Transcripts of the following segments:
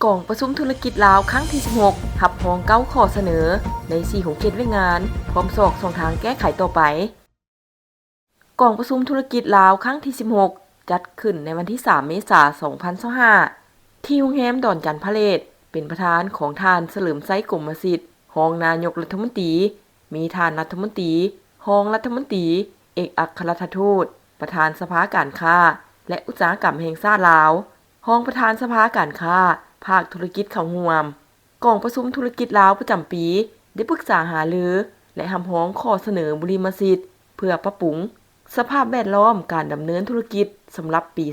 กองประชุมธุรกิจลาวครั้งที่ 16 หับหองเก้าข้อเสนอใน4ของเขตเวียงงานพร้อมสอกส่องทางแก้ไขต่อไปกองประชุมธุรกิจลาวครั้งที่ 16 จัดขึ้นในวันที่ 3 เมษายน 2025 ที่โรงแรมดอนจันทร์พาเลทเป็นประธานของท่านเฉลิมไซกรมสิทธิ์รองนายกรัฐมนตรีมีท่านรัฐมนตรีรองรัฐมนตรีเอกอัครราชทูตประธานสภาการค้าและอุตสาหกรรมแห่งชาติลาวรองประธานสภาการค้าภาคธุรกิจเข้าร่วมกองประชุมธุรกิจลาวประจำปีได้ปรึกษาหารือและหำฮ้องข้อเสนอบุริมสิทธิ์เพื่อปรับปรุงสภาพแวดล้อมการดำเนินธุรกิจสำหรับปี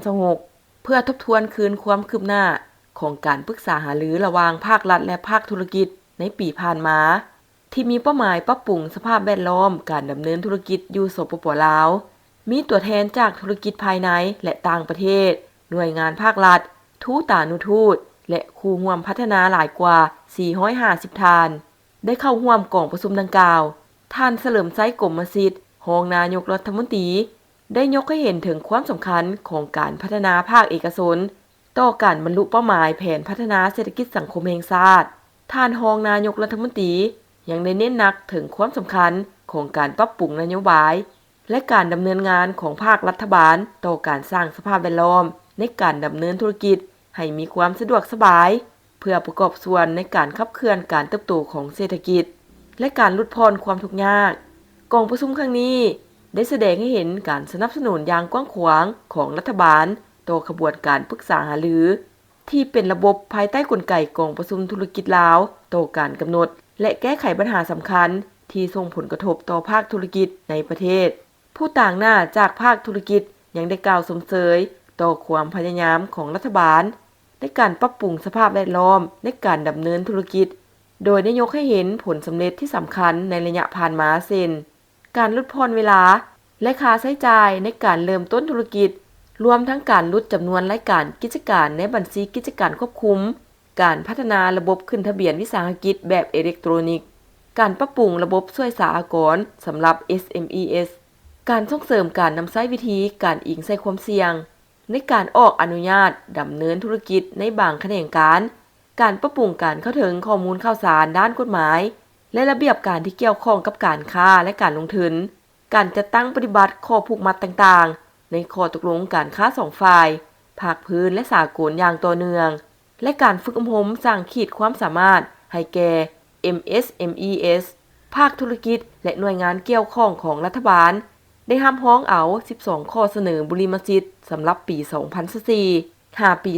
2025-2026 เพื่อทบทวนคืนความคืบหน้าของการปรึกษาหารือระหว่างภาครัฐและภาคธุรกิจในปีผ่านมาที่มีเป้าหมายปรับปรุงสภาพแวดล้อมการดำเนินธุรกิจอยู่สปป.ลาวมีตัวแทนจากธุรกิจภายในและต่างประเทศหน่วยงานภาครัฐทูตานุทูตและคู่ร่วมพัฒนาหลายกว่า450ท่านได้เข้าร่วมกองประชุมดังกล่าวท่านเฉลิมไซกรมสิทธิ์รองนายกรัฐมนตรีได้ยกให้เห็นถึงความสำคัญของการพัฒนาภาคเอกชนต่อการบรรลุเป้าหมายแผนพัฒนาเศรษฐกิจสังคมแห่งชาติท่านรองนายกรัฐมนตรียังได้เน้นหนักถึงความสำคัญของการปรับปรุงนโยบายและการดำเนินงานของภาครัฐบาลต่อการสร้างสภาพแวดล้อมในการดำเนินธุรกิจให้มีความสะดวกสบายเพื่อประกอบส่วนในการขับเคลื่อนการเติบโตของเศรษฐกิจและการลดพรความทุกข์ยากกองประชุมครั้งนี้ได้แสดงให้เห็นการสนับสนุนอย่างกว้างขวางของรัฐบาลต่อขบวนการปรึกษาหารือที่เป็นระบบภายใต้กลไกกองประชุมธุรกิจลาวต่อการกำหนดและแก้ไขปัญหาสำคัญที่ส่งผลกระทบต่อภาคธุรกิจในประเทศผู้ต่างหน้าจากภาคธุรกิจยังได้กล่าวสมเสยต่อความพยายามของรัฐบาลในการปรับปรุงสภาพแวดล้อมในการดำเนินธุรกิจโดยได้ยกให้เห็นผลสำเร็จที่สำคัญในระยะผ่านมาเช่นการลดพรเวลาและค่าใช้จ่ายในการเริ่มต้นธุรกิจรวมทั้งการลดจำนวนรายการกิจการในบัญชีกิจการควบคุมการพัฒนาระบบขึ้นทะเบียนวิสาหกิจแบบอิเล็กทรอนิกส์การปรับปรุงระบบช่วยสหกรณ์สำหรับ SMEs การส่งเสริมการนำใช้วิธีการอิงใส่ความเสี่ยงในการออกอนุญาตดำเนินธุรกิจในบางแขนงการปรับปรุงการเข้าถึงข้อมูลข่าวสารด้านกฎหมายและระเบียบการที่เกี่ยวข้องกับการค้าและการลงทุนการจัดตั้งปฏิบัติข้อผูกมัดต่างๆในข้อตกลงการค้าสองฝ่ายภาคพื้นและสากลอย่างต่อเนื่องและการฝึกอบรมสร้างขีดความสามารถให้แก่ MSMEs ภาคธุรกิจและหน่วยงานเกี่ยวข้องของรัฐบาลได้ห้ามฮ้องเอา12ข้อเสนอบุริมสิทธิ์สำหรับปี 2024 5 ปี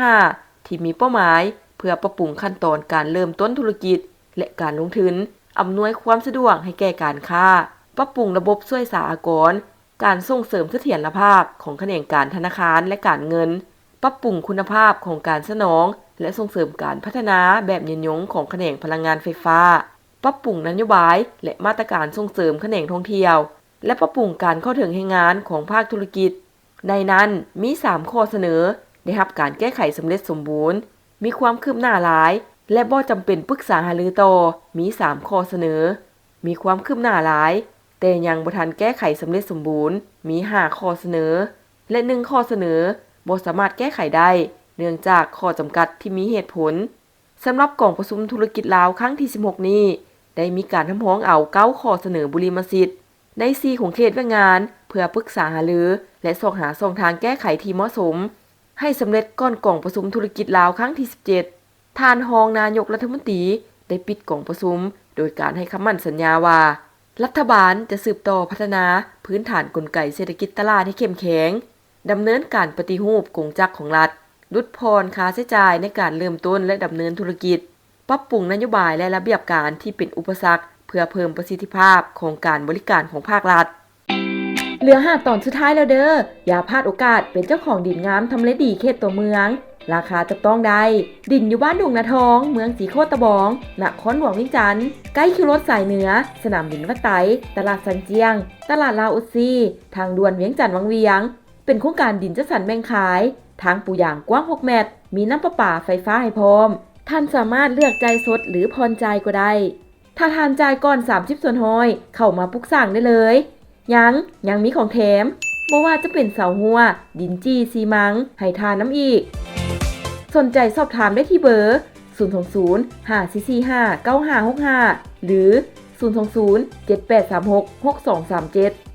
2025 ที่มีเป้าหมายเพื่อปรับปรุงขั้นตอนการเริ่มต้นธุรกิจและการลงทุนอำนวยความสะดวกให้แก่การค้าปรับปรุงระบบช่วยสหกรณ์การส่งเสริมเสถียรภาพของแขนงการธนาคารและการเงินปรับปรุงคุณภาพของการสนองและส่งเสริมการพัฒนาแบบยืนยงของแขนงพลังงานไฟฟ้าปรับปรุงนโยบายและมาตรการส่งเสริมแขนงท่องเที่ยวและปรับปรุงการเข้าถึงให้งานของภาคธุรกิจในนั้นมี3ข้อเสนอได้รับการแก้ไขสำเร็จสมบูรณ์มีความคืบหน้าหลายและบ่จำเป็นปรึกษาหารือต่อมี3ข้อเสนอมีความคืบหน้าหลายแต่ยังบ่ทันแก้ไขสำเร็จสมบูรณ์มี5ข้อเสนอและ1ข้อเสนอบ่สามารถแก้ไขได้เนื่องจากข้อจำกัดที่มีเหตุผลสำหรับกองประชุมธุรกิจลาวครั้งที่ 16 นี้ได้มีการทำฮ้องเอา9ข้อเสนอบุริมสิทธิ์ใน4ของเขตเวียงงานเพื่อปรึกษาหารือและสอกหาช่องทางแก้ไขที่เหมาะสมให้สำเร็จก่อนกองประชุมธุรกิจลาวครั้งที่ 17 ท่านรองนายกรัฐมนตรีได้ปิดกองประชุมโดยการให้คำมั่นสัญญาว่ารัฐบาลจะสืบต่อพัฒนาพื้นฐานกลไกเศรษฐกิจตลาดให้เข้มแข็งดำเนินการปฏิรูปกงจักรของรัฐลดพรค่าใช้จ่ายในการเริ่มต้นและดำเนินธุรกิจปรับปรุงนโยบายและระเบียบการที่เป็นอุปสรรคเพื่อเพิ่มประสิทธิภาพของการบริการของภาครัฐเหลือ5ตอนสุดท้ายแล้วเด้ออย่าพลาดโอกาสเป็นเจ้าของดินงามทำเลดีเขตตัวเมืองราคาจับต้องได้ดินอยู่บ้านดงนาทองเมืองสีโคตรตะบองนครหลวงเวียงจันทน์ใกล้คิวรถสายเหนือสนามบินวัดไตตลาดสันเจียงตลาดลาวอุซีทางด่วนเวียงจันทน์วังเวียงเป็นโครงการดินจัดสรรแบ่งขายทางปูยางกว้าง6 เมตรมีน้ำประปาไฟฟ้าให้พร้อมท่านสามารถเลือกจ่ายสดหรือผ่อนจ่ายก็ได้ถ้าทานจ่ายก่อน30ส่วนห้อยเข้ามาปรึกษาได้เลยยังมีของแถมบ่ว่าจะเป็นเสาหัวดินจี้ซีมังให้ทานน้ำอีก สนใจสอบถามได้ที่เบอร์ 020 5445 9565 หรือ 020 7836 6237